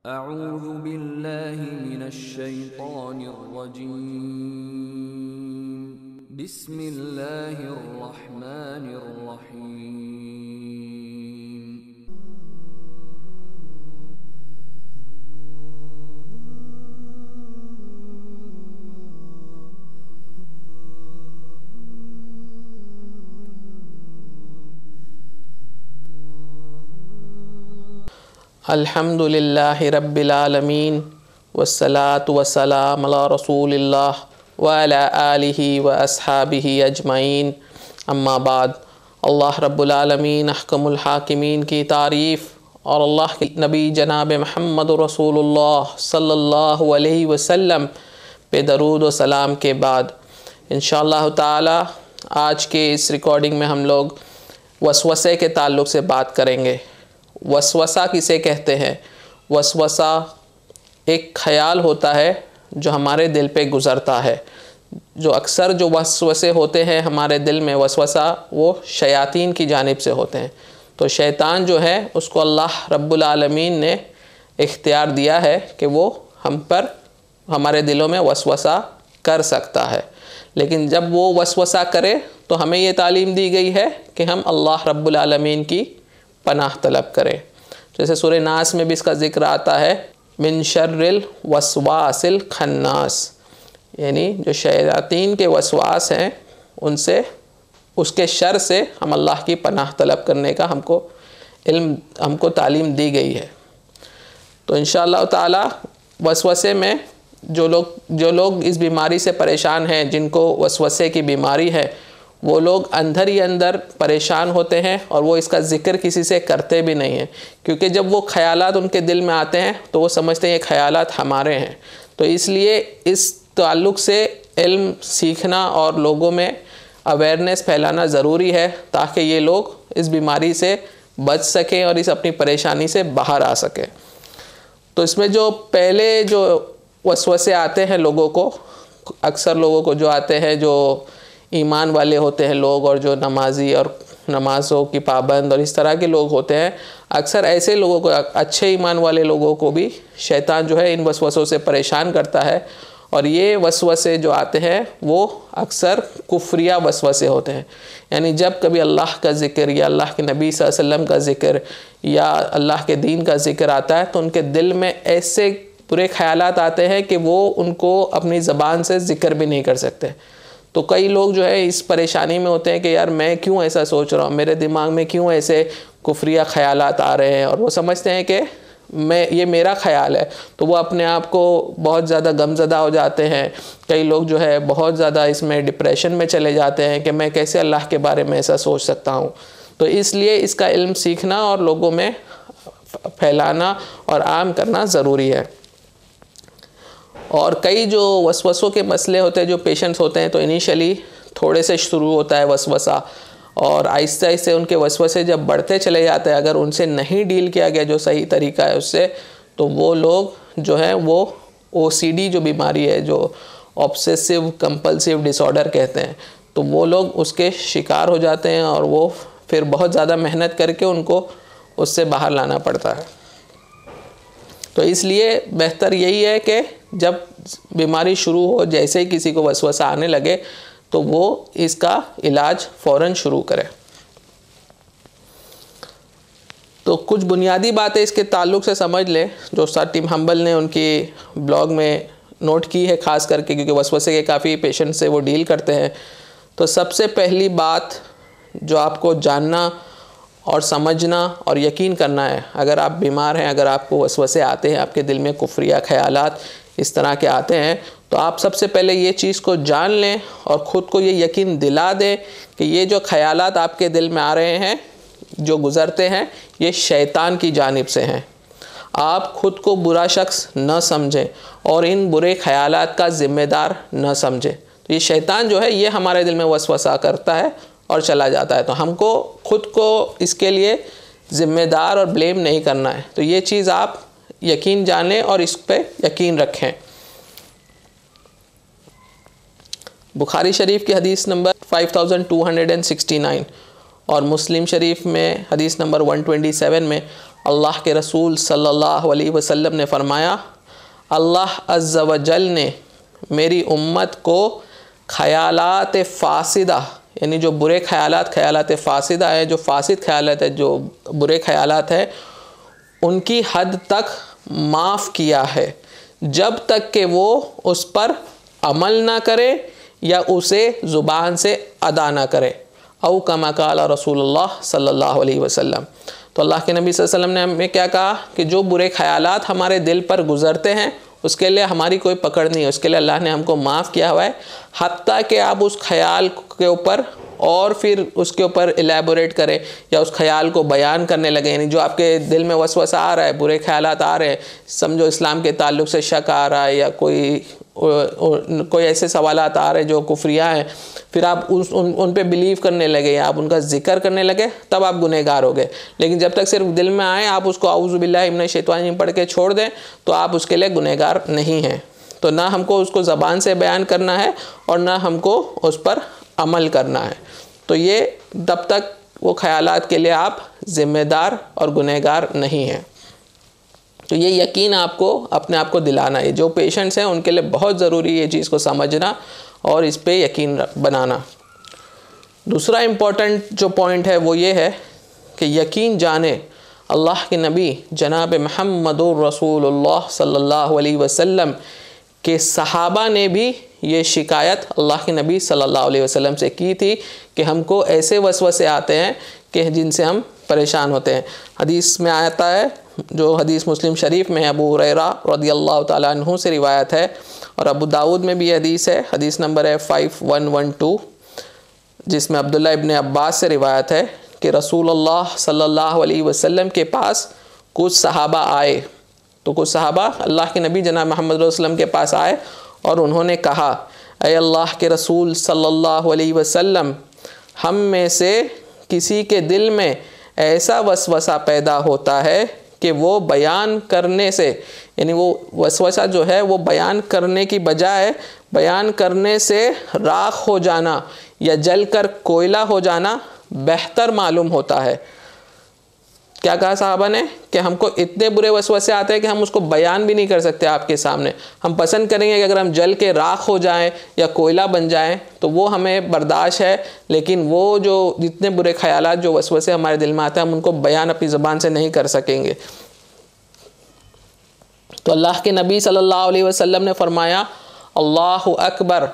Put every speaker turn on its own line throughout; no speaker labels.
अऊज़ु बिल्लाहि मिनश शैतानिर रजीम। बिस्मिल्लाहिर रहमानिर रहीम।
अल्हम्दुलिल्लाहि रब्बिल आलमीन वस्सलातु वस्सलाम अला रसूलिल्लाह व अला आलिहि व अस्हाबिहि अजमाइन। अम्मा बाद। अल्लाह रब्बुल आलमीन अहकमुल हाकिमीन की तारीफ़ और अल्लाह के नबी जनाब मुहम्मद रसूलुल्लाह सल्लल्लाहु अलैहि वसल्लम पे दरूद व सलाम के बाद इंशाअल्लाह ताला आज के इस रिकॉर्डिंग में हम लोग वसवसे के ताल्लुक़ से बात करेंगे। वसवसा किसे कहते हैं? वसवसा एक ख्याल होता है जो हमारे दिल पे गुज़रता है। जो अक्सर जो वसवसे होते हैं हमारे दिल में वसवसा, वो शयातीन की जानिब से होते हैं। तो शैतान जो है उसको अल्लाह रब्बुल आलमीन ने इख्तियार दिया है कि वो हम पर हमारे दिलों में वसवसा कर सकता है। लेकिन जब वो वसवसा करे तो हमें ये तालीम दी गई है कि हम अल्लाह रब्बुल आलमीन की पनाह तलब करें। जैसे सूरह नास में भी इसका ज़िक्र आता है, मिन शर्रिल वसवासिल खन्नास, यानी जो शयातीन के वसवास हैं उनसे, उसके शर से हम अल्लाह की पनाह तलब करने का हमको तालीम दी गई है। तो इंशाअल्लाह ताला वसवसे में जो लोग इस बीमारी से परेशान हैं, जिनको वसवसे की बीमारी है, वो लोग अंदर ही अंदर परेशान होते हैं और वो इसका ज़िक्र किसी से करते भी नहीं हैं, क्योंकि जब वो ख़यालात उनके दिल में आते हैं तो वो समझते हैं ये ख़यालात हमारे हैं। तो इसलिए इस ताल्लुक़ से इल्म सीखना और लोगों में अवेयरनेस फैलाना ज़रूरी है, ताकि ये लोग इस बीमारी से बच सकें और इस अपनी परेशानी से बाहर आ सकें। तो इसमें जो पहले जो वसवसे आते हैं लोगों को, अक्सर लोगों को जो आते हैं जो ईमान वाले होते हैं लोग, और जो नमाजी और नमाज़ों की पाबंद और इस तरह के लोग होते हैं, अक्सर ऐसे लोगों को, अच्छे ईमान वाले लोगों को भी शैतान जो है इन वसवसों से परेशान करता है। और ये वसवसे जो आते हैं वो अक्सर कुफ्रिया वसवसे होते हैं। यानी जब कभी अल्लाह का ज़िक्र या अल्लाह के नबी सल्लल्लाहु अलैहि वसल्लम का ज़िक्र या अल्लाह के दीन का ज़िक्र आता है तो उनके दिल में ऐसे बुरे ख़यालात आते हैं कि वो उनको अपनी ज़बान से ज़िक्र भी नहीं कर सकते। तो कई लोग जो है इस परेशानी में होते हैं कि यार मैं क्यों ऐसा सोच रहा हूँ, मेरे दिमाग में क्यों ऐसे कुफ्रिया ख़यालात आ रहे हैं, और वो समझते हैं कि ये मेरा ख़याल है। तो वो अपने आप को बहुत ज़्यादा गमज़दा हो जाते हैं। कई लोग जो है बहुत ज़्यादा इसमें डिप्रेशन में चले जाते हैं कि मैं कैसे अल्लाह के बारे में ऐसा सोच सकता हूँ। तो इसलिए इसका इल्म सीखना और लोगों में फैलाना और आम करना ज़रूरी है। और कई जो वसवसों के मसले होते हैं, जो पेशेंट्स होते हैं, तो इनिशियली थोड़े से शुरू होता है वसवसा, और आहिस्ते आहिस्ते उनके वसवसे जब बढ़ते चले जाते हैं, अगर उनसे नहीं डील किया गया जो सही तरीका है उससे, तो वो लोग जो हैं वो OCD जो बीमारी है, जो ऑब्सेसिव कंपल्सिव डिसऑर्डर कहते हैं, तो वो लोग उसके शिकार हो जाते हैं और वो फिर बहुत ज़्यादा मेहनत करके उनको उससे बाहर लाना पड़ता है। तो इसलिए बेहतर यही है कि जब बीमारी शुरू हो, जैसे ही किसी को वसवसा आने लगे तो वो इसका इलाज फ़ौरन शुरू करे। तो कुछ बुनियादी बातें इसके ताल्लुक़ से समझ लें, जो उस्ताद टीम हम्बल ने उनकी ब्लॉग में नोट की है, ख़ास करके क्योंकि वसवसे के काफ़ी पेशेंट से वो डील करते हैं। तो सबसे पहली बात जो आपको जानना और समझना और यकीन करना है, अगर आप बीमार हैं, अगर आपको वसवसे आते हैं, आपके दिल में कुफ्रिया ख़यालात इस तरह के आते हैं, तो आप सबसे पहले ये चीज़ को जान लें और ख़ुद को ये यकीन दिला दें कि ये जो ख़यालात आपके दिल में आ रहे हैं, जो गुज़रते हैं, ये शैतान की जानिब से हैं। आप ख़ुद को बुरा शख्स न समझें और इन बुरे ख़यालात का ज़िम्मेदार न समझें। तो ये शैतान जो है ये हमारे दिल में वसवसा करता है और चला जाता है, तो हमको ख़ुद को इसके लिए ज़िम्मेदार और ब्लेम नहीं करना है। तो ये चीज़ आप यकीन जानें और इस पे यकीन रखें। बुखारी शरीफ की हदीस नंबर 5269 और मुस्लिम शरीफ में हदीस नंबर 127 में अल्लाह के रसूल सल्लल्लाहु अलैहि वसल्लम ने फरमाया, अल्लाह अज़्ज़ व जल ने मेरी उम्मत को ख़यालात फ़ासिदा, यानी जो बुरे ख़यालात फ़ासिदा है, जो फ़ासिद ख़यालात है, जो बुरे ख़यालात है, उनकी हद तक माफ़ किया है जब तक कि वो उस पर अमल ना करे या उसे ज़ुबान से अदा ना करे। औ कमा क़ाला रसूलुल्लाह सल्लल्लाहु अलैहि वसल्लम। तो अल्लाह के नबी सल्लल्लाहु अलैहि वसल्लम ने हमें क्या कहा कि जो बुरे ख़यालात हमारे दिल पर गुज़रते हैं उसके लिए हमारी कोई पकड़ नहीं है, उसके लिए अल्लाह ने हमको माफ़ किया हुआ है। हत्ता कि आप उस ख़याल के ऊपर और फिर उसके ऊपर एलेबोरेट करें या उस ख़याल को बयान करने लगे, यानी जो आपके दिल में वसवसा आ रहा है, बुरे ख़यालात आ रहे हैं, समझो इस्लाम के ताल्लुक़ से शक आ रहा है या कोई ऐसे सवालात आ रहे हैं जो कुफ्रिया हैं, फिर आप उन पे बिलीव करने लगे या आप उनका ज़िक्र करने लगे, तब आप गुनहगार हो गए। लेकिन जब तक सिर्फ दिल में आए आप उसको औज़ु बिल्लाहि मिनश शैतानिर रजीम पढ़ के छोड़ दें तो आप उसके लिए गुनहगार नहीं हैं। तो ना हमको उसको ज़बान से बयान करना है और ना हमको उस पर अमल करना है। तो ये तब तक वो ख़यालात के लिए आप ज़िम्मेदार और गुनहगार नहीं हैं। तो ये यकीन आपको अपने आप को दिलाना है। जो पेशेंट्स हैं उनके लिए बहुत ज़रूरी है ये चीज़ को समझना और इस पे यकीन बनाना। दूसरा इम्पोर्टेंट जो पॉइंट है वो ये है कि यकीन जाने अल्लाह के नबी जनाब मुहम्मदुर रसूलुल्लाह सल्लल्लाहु अलैहि वसल्लम के सहाबा ने भी ये शिकायत अल्लाह के नबी सल्लल्लाहु अलैहि वसल्लम से की थी कि हमको ऐसे वसवसे आते हैं कि जिनसे हम परेशान होते हैं। हदीस में आता है, जो हदीस मुस्लिम शरीफ में अबू हुरैरा रज़ियल्लाहु ताला अन्हु से रिवायत है और अबू दाऊद में भी हदीस है, हदीस नंबर है 5112, जिसमें अब्दुल्ला इब्न अब्बास से रिवायत है कि रसूलुल्लाह सल्लल्लाहु अलैहि वसल्लम के पास कुछ सहाबा आए। तो कुछ सहाबा अल्लाह के नबी जनाब मोहम्मद रसूलुल्लाह सल्लल्लाहु अलैहि वसल्लम के पास आए और उन्होंने कहा, ऐ अल्लाह के रसूल सल्लल्लाहु अलैहि वसल्लम, हम में से किसी के दिल में ऐसा वसवसा पैदा होता है कि वो बयान करने से, यानी वो वसवसा जो है वो बयान करने की बजाय बयान करने से राख हो जाना या जलकर कोयला हो जाना बेहतर मालूम होता है। क्या कहा साहबा ने कि हमको इतने बुरे वसवसे आते हैं कि हम उसको बयान भी नहीं कर सकते आपके सामने। हम पसंद करेंगे कि अगर हम जल के राख हो जाएं या कोयला बन जाएं तो वो हमें बर्दाश्त है, लेकिन वो जो जितने बुरे ख्यालात जो वसवसे हमारे दिल में आते हैं हम उनको बयान अपनी ज़बान से नहीं कर सकेंगे। तो अल्लाह के नबी सल्लल्लाहु अलैहि वसल्लम ने फरमाया, अल्लाहु अकबर,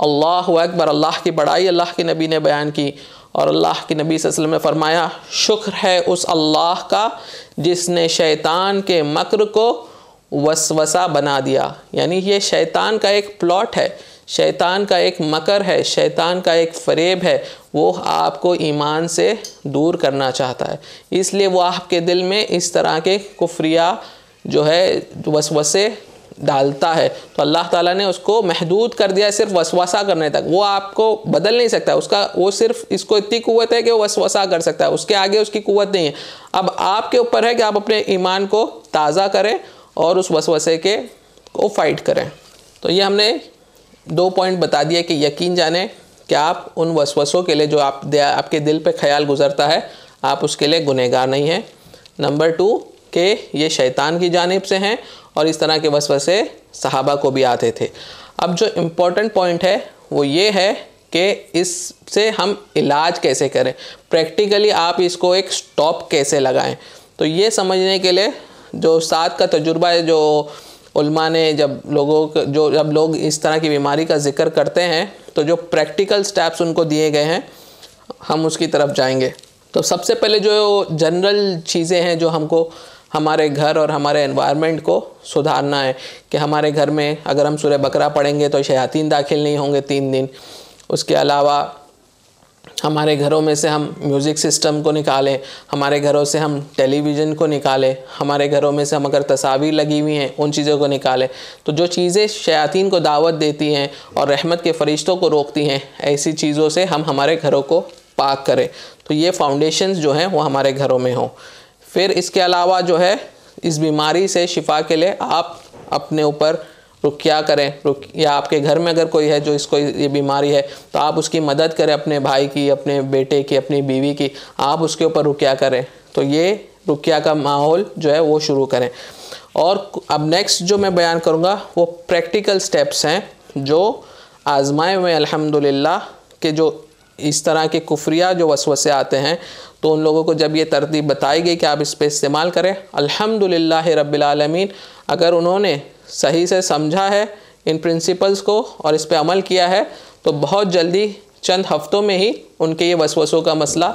अल्लाहु अकबर, अल्लाह की बड़ाई अल्लाह के नबी ने बयान की। और अल्लाह के नबी सल्लल्लाहु अलैहि वसल्लम ने फरमाया, शुक्र है उस अल्लाह का जिसने शैतान के मक्र को वसवसा बना दिया। यानी ये शैतान का एक प्लॉट है, शैतान का एक मकर है, शैतान का एक फरेब है। वो आपको ईमान से दूर करना चाहता है, इसलिए वो आपके दिल में इस तरह के कुफ्रिया जो है वसवसे डालता है। तो अल्लाह ताला ने उसको महदूद कर दिया है सिर्फ वसवसा करने तक। वो आपको बदल नहीं सकता, उसका वो सिर्फ इसको इतनी कुव्वत है कि वो वसवसा कर सकता है, उसके आगे उसकी कुव्वत नहीं है। अब आपके ऊपर है कि आप अपने ईमान को ताज़ा करें और उस वसवसे को फाइट करें। तो ये हमने 2 पॉइंट बता दिए कि यकीन जाने कि आप उन वसवसों के लिए जो आपके दिल पे ख्याल गुजरता है आप उसके लिए गुनहगार नहीं हैं। नंबर 2 कि ये शैतान की जानिब से हैं और इस तरह के वसवसे सहाबा को भी आते थे। अब जो इम्पोर्टेंट पॉइंट है वो ये है कि इससे हम इलाज कैसे करें, प्रैक्टिकली आप इसको एक स्टॉप कैसे लगाएं। तो ये समझने के लिए जो साथ का तजुर्बा है, जो उलमा ने जब लोग इस तरह की बीमारी का जिक्र करते हैं तो जो प्रैक्टिकल स्टेप्स उनको दिए गए हैं हम उसकी तरफ जाएंगे। तो सबसे पहले जो जनरल चीज़ें हैं जो हमको हमारे घर और हमारे एनवायरनमेंट को सुधारना है कि हमारे घर में अगर हम सूरह बकरा पढ़ेंगे तो शयातीन दाखिल नहीं होंगे 3 दिन। उसके अलावा हमारे घरों में से हम म्यूज़िक सिस्टम को निकालें, हमारे घरों से हम टेलीविज़न को निकालें, हमारे घरों में से हम अगर तस्वीर लगी हुई हैं उन चीज़ों को निकालें। तो जो चीज़ें शयातीन को दावत देती हैं और रहमत के फ़रिश्तों को रोकती हैं, ऐसी चीज़ों से हम हमारे घरों को पाक करें। तो ये फाउंडेशंस जो हैं वो हमारे घरों में हों। फिर इसके अलावा जो है इस बीमारी से शिफा के लिए आप अपने ऊपर रुकिया करें, या आपके घर में अगर कोई है जो इसको ये बीमारी है तो आप उसकी मदद करें, अपने भाई की, अपने बेटे की, अपनी बीवी की, आप उसके ऊपर रुकिया करें। तो ये रुकिया का माहौल जो है वो शुरू करें। और अब नेक्स्ट जो मैं बयान करूँगा वो प्रैक्टिकल स्टेप्स हैं जो आजमाए हुए अल्हम्दुलिल्लाह के जो इस तरह के कुफ्रिया जो वसवसे आते हैं तो उन लोगों को जब ये तरतीब बताई गई कि आप इस पर इस्तेमाल करें, अल्हम्दुलिल्लाह रब्बिल आलमीन अगर उन्होंने सही से समझा है इन प्रिंसिपल्स को और इस पर अमल किया है तो बहुत जल्दी चंद हफ्तों में ही उनके ये वसवसों का मसला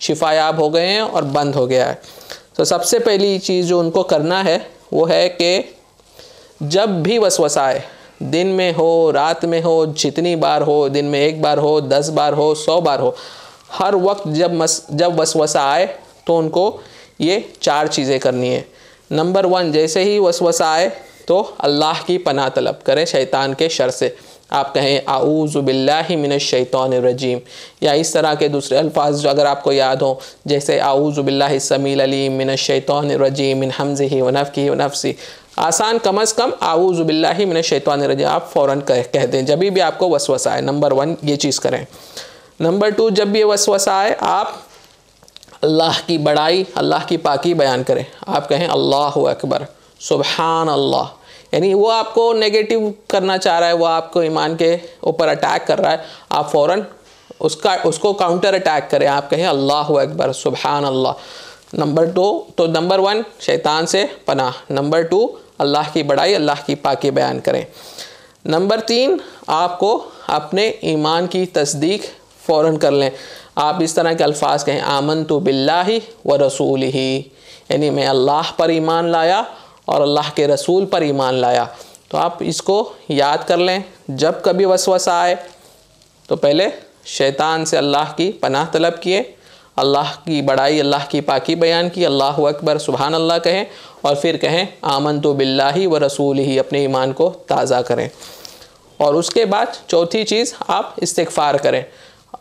शिफायाब हो गए हैं और बंद हो गया है। तो सबसे पहली चीज़ जो उनको करना है वो है कि जब भी वसवसा आए, दिन में हो, रात में हो, जितनी बार हो, दिन में 1 बार हो, 10 बार हो, 100 बार हो, हर वक्त जब वसवसा आए तो उनको ये 4 चीज़ें करनी है। नंबर 1, जैसे ही वसवसा आए तो अल्लाह की पनाह तलब करें शैतान के शर से। आप कहें आऊज़ु बिल्लाहि मिनश शैतानिर रजीम, या इस तरह के दूसरे अल्फाज जो अगर आपको याद हो, जैसे आऊज़ु बिल्लाहि समील अलीम मिनश शैतानिर रजीम मिन हमज़िही व नफ़्ख़िही व नफ़्सी। आसान कम अज़ कम आऊज़ु बिल्लाहि मिनश शैतानिर रजीम आप फ़ौरन कह दें जब भी आपको वसवसा आए। नंबर 1 ये चीज़ करें। नंबर 2, जब भी ये वसवसा आए आप अल्लाह की बड़ाई, अल्लाह की पाकी बयान करें। आप कहें अल्लाहु अकबर, सुबहान अल्लाह, यानी वो आपको नेगेटिव करना चाह रहा है, वो आपको ईमान के ऊपर अटैक कर रहा है, आप फ़ौरन उसको काउंटर अटैक करें। आप कहें अल्लाहु अकबर, सुबहान अल्लाह। नंबर 2, तो नंबर 1 शैतान से पनाह, नंबर 2 अल्लाह की बड़ाई, अल्लाह की पाकी बयान करें। नंबर 3, आपको अपने ईमान की तस्दीक फ़ौरन कर लें। आप इस तरह के अल्फाज कहें आमनतु बिल्लाहि व रसूलिही, यानी मैं अल्लाह पर ईमान लाया और अल्लाह के रसूल पर ईमान लाया। तो आप इसको याद कर लें। जब कभी वसवसा आए तो पहले शैतान से अल्लाह की पनाह तलब किए, अल्लाह की बड़ाई, अल्लाह की पाकी बयान की, अल्लाहु अकबर, सुबहान अल्लाह कहें, और फिर कहें आमनतु बिल्लाहि व रसूलिही, अपने ईमान को ताज़ा करें। और उसके बाद चौथी चीज़ आप इस्तिग़फ़ार करें,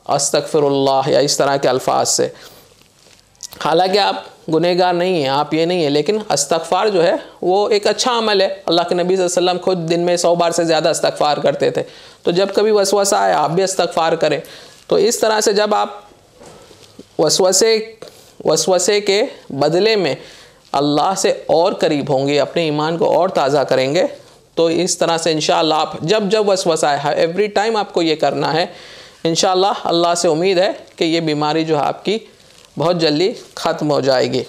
अस्तग़फ़िरुल्लाह या इस तरह के अल्फाज से। हालांकि आप गुनहगार नहीं हैं, आप ये नहीं है, लेकिन इस्तिग़फ़ार जो है वो एक अच्छा अमल है। अल्लाह के नबी सल्लल्लाहु अलैहि वसल्लम खुद दिन में 100 बार से ज़्यादा इस्तिग़फ़ार करते थे। तो जब कभी वसवसा आए आप भी इस्तिग़फ़ार करें। तो इस तरह से जब आप वसवसे के बदले में अल्लाह से और करीब होंगे, अपने ईमान को और ताज़ा करेंगे, तो इस तरह से इंशाअल्लाह आप जब वसवसा आए, एवरी टाइम आपको ये करना है। इंशाअल्लाह अल्लाह से उम्मीद है कि ये बीमारी जो है आपकी बहुत जल्दी ख़त्म हो जाएगी।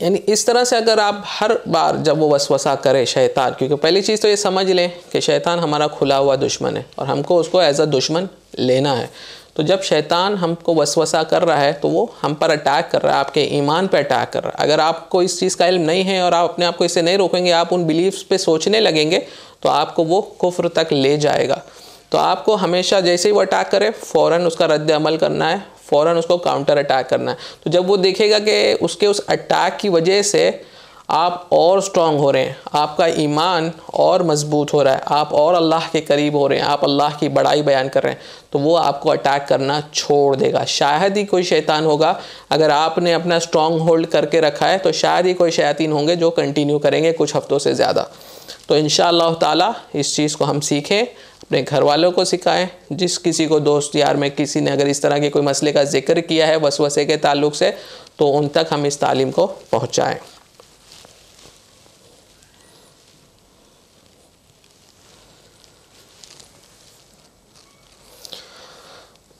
यानी इस तरह से अगर आप हर बार जब वो वसवसा करे शैतान, क्योंकि पहली चीज़ तो ये समझ लें कि शैतान हमारा खुला हुआ दुश्मन है और हमको उसको एज अ दुश्मन लेना है। तो जब शैतान हमको वसवसा कर रहा है तो वो हम पर अटैक कर रहा है, आपके ईमान पर अटैक कर रहा है। अगर आपको इस चीज़ का इल्म नहीं है और आप अपने आप को इससे नहीं रोकेंगे, आप उन बिलीव्स पे सोचने लगेंगे तो आपको वो कुफ्र तक ले जाएगा। तो आपको हमेशा जैसे ही वो अटैक करे फ़ौरन उसका रद्द अमल करना है, फ़ौरन उसको काउंटर अटैक करना है। तो जब वो देखेगा कि उसके उस अटैक की वजह से आप और स्ट्रॉन्ग हो रहे हैं, आपका ईमान और मजबूत हो रहा है, आप और अल्लाह के करीब हो रहे हैं, आप अल्लाह की बड़ाई बयान कर रहे हैं, तो वो आपको अटैक करना छोड़ देगा। शायद ही कोई शैतान होगा, अगर आपने अपना स्ट्रॉन्ग होल्ड करके रखा है तो शायद ही कोई शैतान होंगे जो कंटिन्यू करेंगे कुछ हफ्तों से ज़्यादा। तो इंशाअल्लाह ताला इस चीज़ को हम सीखें, अपने घर वालों को सिखाएं। जिस किसी को दोस्त यार में किसी ने अगर इस तरह के कोई मसले का जिक्र किया है वसवसे के ताल्लुक़ से, तो उन तक हम इस तालीम को पहुँचाएँ।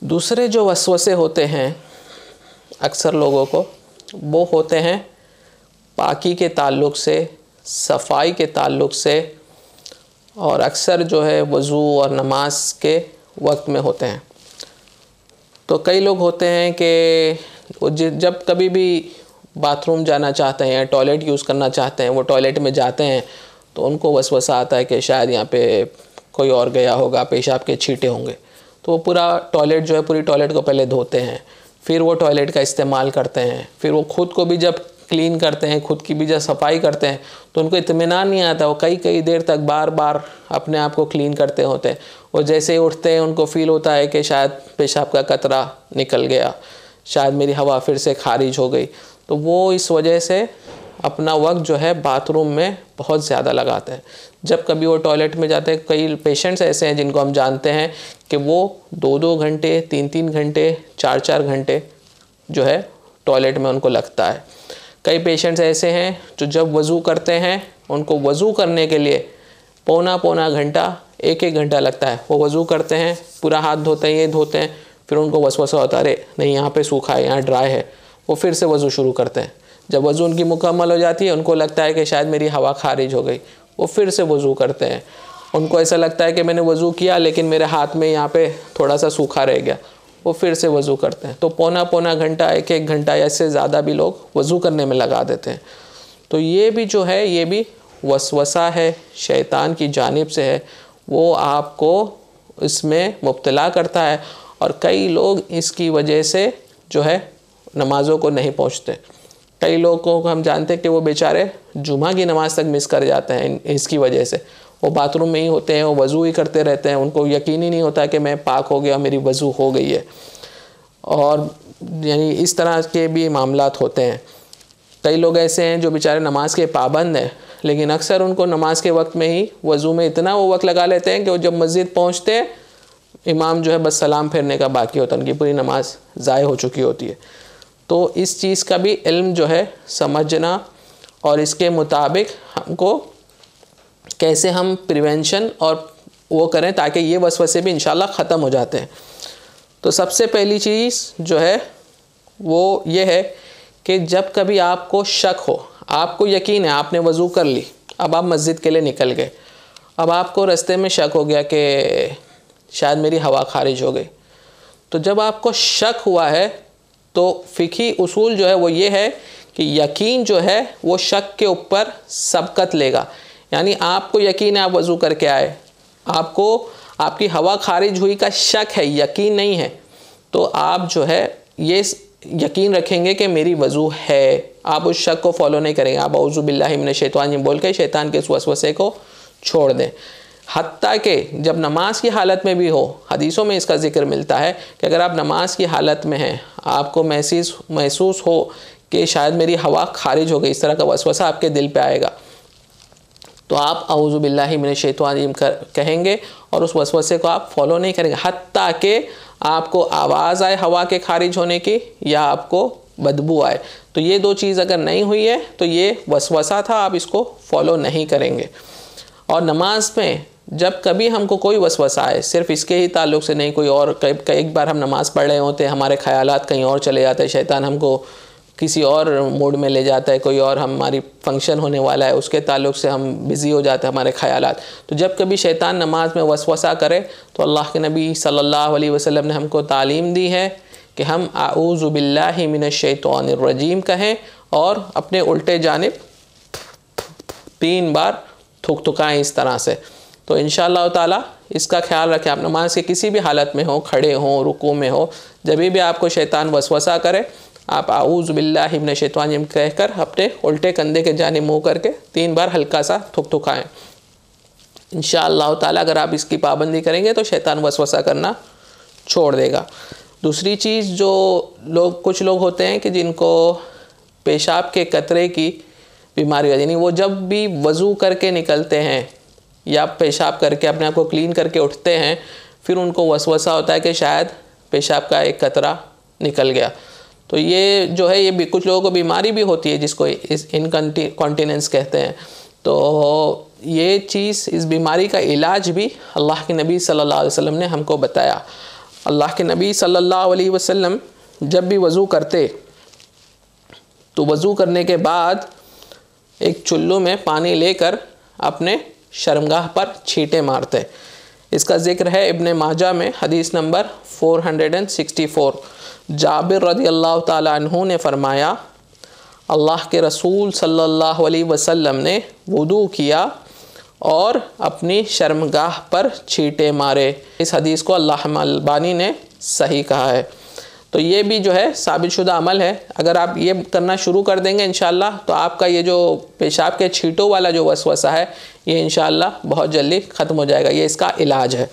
दूसरे जो वसवसे होते हैं अक्सर लोगों को, वो होते हैं पाकी के ताल्लुक़ से, सफाई के ताल्लुक़ से, और अक्सर जो है वज़ू और नमाज के वक्त में होते हैं। तो कई लोग होते हैं कि जब कभी भी बाथरूम जाना चाहते हैं, टॉयलेट यूज़ करना चाहते हैं, वो टॉयलेट में जाते हैं तो उनको वसवसा आता है कि शायद यहाँ पे कोई और गया होगा, पेशाब के छींटे होंगे। तो वो पूरा टॉयलेट जो है, पूरी टॉयलेट को पहले धोते हैं, फिर वो टॉयलेट का इस्तेमाल करते हैं, फिर वो खुद को भी जब क्लीन करते हैं, खुद की भी जब सफाई करते हैं, तो उनको इत्मीनान नहीं आता। वो कई देर तक बार बार अपने आप को क्लीन करते होते हैं। वो जैसे ही उठते हैं उनको फ़ील होता है कि शायद पेशाब का कतरा निकल गया, शायद मेरी हवा फिर से खारिज हो गई। तो वो इस वजह से अपना वक्त जो है बाथरूम में बहुत ज़्यादा लगाते हैं। जब कभी वो टॉयलेट में जाते हैं, कई पेशेंट्स ऐसे हैं जिनको हम जानते हैं कि वो 2-2 घंटे, 3-3 घंटे, 4-4 घंटे जो है टॉयलेट में उनको लगता है। कई पेशेंट्स ऐसे हैं जो जब वज़ू करते हैं, उनको वज़ू करने के लिए पौना घंटा, 1-1 घंटा लगता है। वो वज़ू करते हैं, पूरा हाथ धोते हैं, ये धोते हैं, फिर उनको वसवसा होता है, अरे नहीं यहाँ पे सूखा है, यहाँ ड्राई है। वो फिर से वज़ू शुरू करते हैं। जब वज़ू उनकी मुकम्मल हो जाती है, उनको लगता है कि शायद मेरी हवा खारिज हो गई, वो फिर से वज़ू करते हैं। उनको ऐसा लगता है कि मैंने वज़ू किया लेकिन मेरे हाथ में यहाँ पे थोड़ा सा सूखा रह गया, वो फिर से वज़ू करते हैं। तो पौना घंटा, 1-1 घंटा या इससे ज़्यादा भी लोग वज़ू करने में लगा देते हैं। तो ये भी जो है, ये भी वसवसा है, शैतान की जानिब से है। वो आपको इसमें मुब्तला करता है और कई लोग इसकी वजह से जो है नमाज़ों को नहीं पहुँचते। कई लोगों को हम जानते हैं कि वो बेचारे जुमा की नमाज़ तक मिस कर जाते हैं इसकी वजह से। वो बाथरूम में ही होते हैं, वो वज़ू ही करते रहते हैं, उनको यकीन ही नहीं होता कि मैं पाक हो गया, मेरी वज़ू हो गई है। और यानी इस तरह के भी मामलात होते हैं। कई लोग ऐसे हैं जो बेचारे नमाज के पाबंद हैं, लेकिन अक्सर उनको नमाज के वक्त में ही वज़ू में इतना वो वक्त लगा लेते हैं कि वो जब मस्जिद पहुँचते हैं, इमाम जो है बस सलाम फेरने का बाकी होता है, उनकी पूरी नमाज ज़ाय हो चुकी होती है। तो इस चीज़ का भी इल्म जो है समझना और इसके मुताबिक हमको कैसे हम प्रिवेंशन और वो करें ताकि ये वसवसे भी इंशाल्लाह ख़त्म हो जाते हैं। तो सबसे पहली चीज़ जो है वो ये है कि जब कभी आपको शक हो, आपको यकीन है आपने वज़ू कर ली, अब आप मस्जिद के लिए निकल गए, अब आपको रास्ते में शक हो गया कि शायद मेरी हवा खारिज हो गई। तो जब आपको शक हुआ है तो फ़िक़ही उसूल जो है वो ये है कि यकीन जो है वो शक के ऊपर सबकत लेगा। यानी आपको यकीन है आप वज़ू करके आए, आपको आपकी हवा खारिज हुई का शक है, यकीन नहीं है, तो आप जो है ये यकीन रखेंगे कि मेरी वज़ू है। आप उस शक को फॉलो नहीं करेंगे, आप औज़ु बिल्लाहि मिनश शैतान बोल के शैतान के इस वसवसे को छोड़ दें। हत्ता कि जब नमाज की हालत में भी हो, हदीसों में इसका ज़िक्र मिलता है कि अगर आप नमाज की हालत में हैं, आपको महसूस हो कि शायद मेरी हवा खारिज हो गई, इस तरह का वसवसा आपके दिल पे आएगा, तो आप औज़ु बिल्लाहि मिनश शैतान कहेंगे और उस वसवसे को आप फॉलो नहीं करेंगे, हत्ता कि आपको आवाज़ आए हवा के खारिज होने की या आपको बदबू आए। तो ये 2 चीज़ अगर नहीं हुई है तो ये वसवसा था, आप इसको फॉलो नहीं करेंगे। और नमाज में जब कभी हमको कोई वसवसा आए, सिर्फ इसके ही ताल्लुक़ से नहीं, कोई और एक बार हम नमाज़ पढ़ रहे होते हैं, हमारे ख़यालात कहीं और चले जाते हैं, शैतान हमको किसी और मूड में ले जाता है, कोई और हमारी फंक्शन होने वाला है उसके ताल्लुक़ से हम बिज़ी हो जाते हैं हमारे ख़यालात। तो जब कभी शैतान नमाज में वसवसा करे तो अल्लाह के नबी सल्लल्लाहु अलैहि वसल्लम ने हमको तालीम दी है कि हम आऊज़ु बिल्लाहि मिनश शैतानिर रजीम कहें और अपने उल्टे जानिब 3 बार थुकथुकाएँ इस तरह से। तो इंशाअल्लाह ताला इसका ख्याल रखें। आप नमाज के किसी भी हालत में हो, खड़े हों, रुकू में हो, जब भी आपको शैतान वसवसा करे, आप आऊज़ु बिल्लाहि मिनश शैतानिर कहकर अपने उल्टे कंधे के जानिब मुँह करके 3 बार हल्का सा थुकथुकाएँ। इंशाअल्लाह ताला अगर आप इसकी पाबंदी करेंगे तो शैतान वसवसा करना छोड़ देगा। दूसरी चीज़ जो कुछ लोग होते हैं कि जिनको पेशाब के कतरे की बीमारी है, यानी वो जब भी वज़ू करके निकलते हैं या पेशाब करके अपने आप को क्लीन करके उठते हैं, फिर उनको वसवसा होता है कि शायद पेशाब का एक कतरा निकल गया। तो ये जो है, ये भी कुछ लोगों को बीमारी भी होती है जिसको इनकॉन्टिनेंस कहते हैं। तो ये चीज़, इस बीमारी का इलाज भी अल्लाह के नबी सल्लल्लाहु अलैहि वसल्लम ने हमको बताया। अल्लाह के नबी सल्लल्लाहु अलैहि वसल्लम जब भी वज़ू करते तो वज़ू करने के बाद एक चुल्लू में पानी लेकर अपने शर्मगाह पर छींटे मारते। इसका ज़िक्र है इब्ने माजा में हदीस नंबर 464। जाबिर रज़ियल्लाहु ताला अन्हु ने फरमाया, अल्लाह के रसूल सल्लल्लाहु अलैहि वसल्लम ने वुदू किया और अपनी शर्मगाह पर छींटे मारे। इस हदीस को अल्लामा अलबानी ने सही कहा है। तो ये भी जो है साबितशुदा अमल है। अगर आप ये करना शुरू कर देंगे इंशाअल्लाह, तो आपका ये जो पेशाब के छींटों वाला जो वसवसा है, ये इंशाअल्लाह बहुत जल्दी ख़त्म हो जाएगा। ये इसका इलाज है।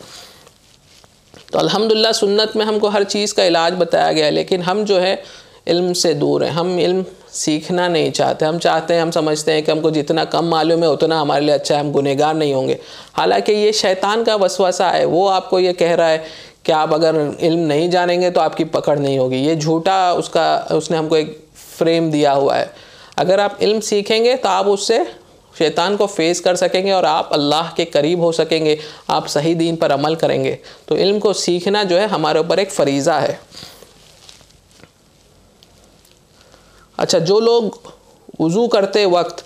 तो अल्हम्दुलिल्लाह सुन्नत में हमको हर चीज़ का इलाज बताया गया है, लेकिन हम जो है इल्म से दूर हैं। हम इल्म सीखना नहीं चाहते। हम चाहते हैं, हम समझते हैं कि हमको जितना कम मालूम है उतना हमारे लिए अच्छा है, हम गुनहगार नहीं होंगे। हालांकि ये शैतान का वसवसा है, वो आपको ये कह रहा है कि आप अगर इल्म नहीं जानेंगे तो आपकी पकड़ नहीं होगी। ये झूठा उसने हमको एक फ्रेम दिया हुआ है। अगर आप इल्म सीखेंगे तो आप उससे शैतान को फेस कर सकेंगे और आप अल्लाह के करीब हो सकेंगे, आप सही दीन पर अमल करेंगे। तो इल्म को सीखना जो है हमारे ऊपर एक फ़रीज़ा है। अच्छा, जो लोग वज़ू करते वक्त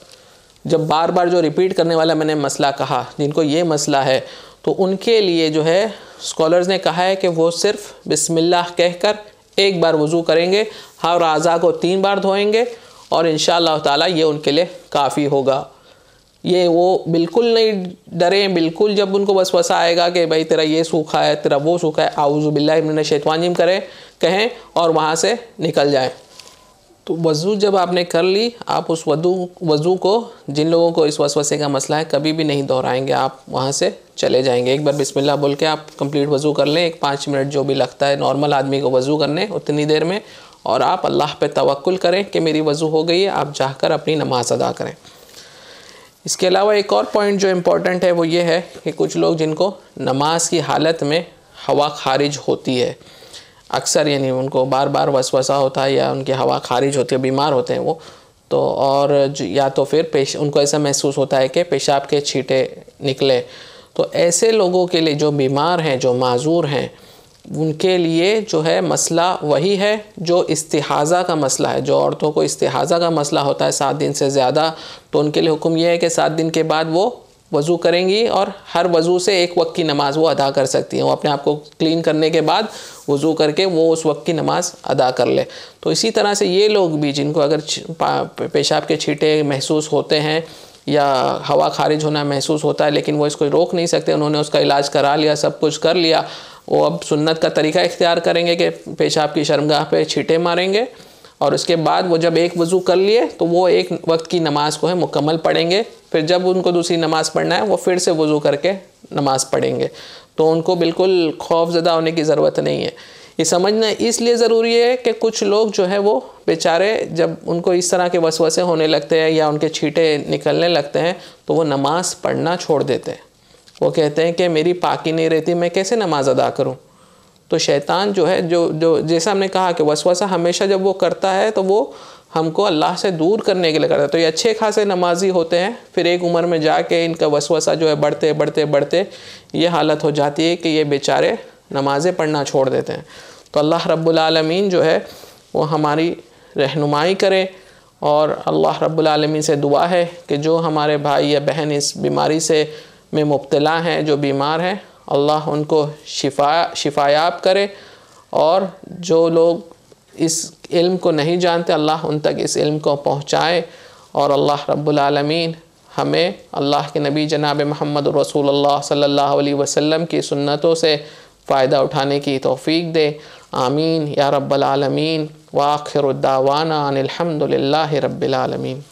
जब बार बार जो रिपीट करने वाला मैंने मसला कहा, जिनको ये मसला है, तो उनके लिए जो है स्कॉलर्स ने कहा है कि वो सिर्फ बिस्मिल्लाह कहकर एक बार वज़ू करेंगे, हर आज़ा को 3 बार धोएंगे और इंशाअल्लाह ताला ये उनके लिए काफ़ी होगा। ये वो बिल्कुल नहीं डरें, बिल्कुल जब उनको वसवसा आएगा कि भाई तेरा ये सूखा है, तेरा वो सूखा है, आऊज़ु बिल्लाहि मिनश शैतानिम कहें और वहाँ से निकल जाएं। तो वज़ू जब आपने कर ली, आप उस वज़ू को, जिन लोगों को इस वसवसे का मसला है, कभी भी नहीं दोहराएंगे, आप वहाँ से चले जाएंगे। एक बार बिस्मिल्लाह बोल के आप कंप्लीट वज़ू कर लें, 5 मिनट जो भी लगता है नॉर्मल आदमी को वज़ू करने उतनी देर में, और आप अल्लाह पे तवक्कुल करें कि मेरी वज़ू हो गई है, आप जाकर अपनी नमाज अदा करें। इसके अलावा एक और पॉइंट जो इम्पोर्टेंट है वो ये है कि कुछ लोग जिनको नमाज की हालत में हवा खारिज होती है, अक्सर यानी उनको बार बार वसवसा होता है या उनकी हवा खारिज होती है, बीमार होते हैं वो, तो और या तो फिर उनको ऐसा महसूस होता है कि पेशाब के छींटे निकले। तो ऐसे लोगों के लिए, जो बीमार हैं, जो माजूर हैं, उनके लिए जो है मसला वही है जो इस्तिहाज़ा का मसला है। जो औरतों को इस्तिहाज़ा का मसला होता है 7 दिन से ज़्यादा, तो उनके लिए हुक्म यह है कि 7 दिन के बाद वो वज़ू करेंगी और हर वज़ू से एक वक्त की नमाज़ वो अदा कर सकती हैं। वो अपने आप को क्लीन करने के बाद वज़ू करके वो उस वक्त की नमाज़ अदा कर ले। तो इसी तरह से ये लोग भी, जिनको अगर पेशाब के छींटे महसूस होते हैं या हवा खारिज होना महसूस होता है, लेकिन वो इसको रोक नहीं सकते, उन्होंने उसका इलाज करा लिया, सब कुछ कर लिया, वो अब सुन्नत का तरीका इख्तियार करेंगे कि पेशाब की शर्मगाह पे छींटे मारेंगे और उसके बाद वो जब एक वज़ू कर लिए तो वो एक वक्त की नमाज़ को है मुकम्मल पढ़ेंगे। फिर जब उनको दूसरी नमाज़ पढ़ना है वो फिर से वज़ू करके नमाज़ पढ़ेंगे। तो उनको बिल्कुल खौफज़दा होने की ज़रूरत नहीं है। ये समझना इसलिए ज़रूरी है कि कुछ लोग जो है वो बेचारे, जब उनको इस तरह के वसवसे होने लगते हैं या उनके छींटे निकलने लगते हैं तो वो नमाज़ पढ़ना छोड़ देते हैं। वो कहते हैं कि मेरी पाकी नहीं रहती, मैं कैसे नमाज अदा करूं। तो शैतान जो है, जो जैसा हमने कहा कि वसवसा हमेशा जब वो करता है तो वो हमको अल्लाह से दूर करने के लिए करता है। तो ये अच्छे खासे नमाजी होते हैं, फिर एक उम्र में जाके इनका वसवसा जो है बढ़ते बढ़ते बढ़ते ये हालत हो जाती है कि ये बेचारे नमाज़ें पढ़ना छोड़ देते हैं। तो अल्लाह रब्बुल आलमीन जो है वो हमारी रहनुमाई करे, और अल्लाह रब्बुल आलमीन से दुआ है कि जो हमारे भाई या बहन इस बीमारी से में मुब्तला हैं, जो बीमार हैं, अल्लाह उनको शिफायाब करे, और जो लोग इस इल्म को नहीं जानते अल्लाह उन तक इस इल्म को पहुँचाए। और अल्लाह रब्बुल आलमीन हमें अल्लाह के नबी जनाब मोहम्मद रसूलुल्लाह सल्लल्लाहु अलैहि वसल्लम की सुन्नतों से फ़ायदा उठाने की तौफ़ीक दे। आमीन या रब्बल आलमीन। व आखिरु दावाना अनिल हम्दुलिल्लाहि रब्बिल आलमीन।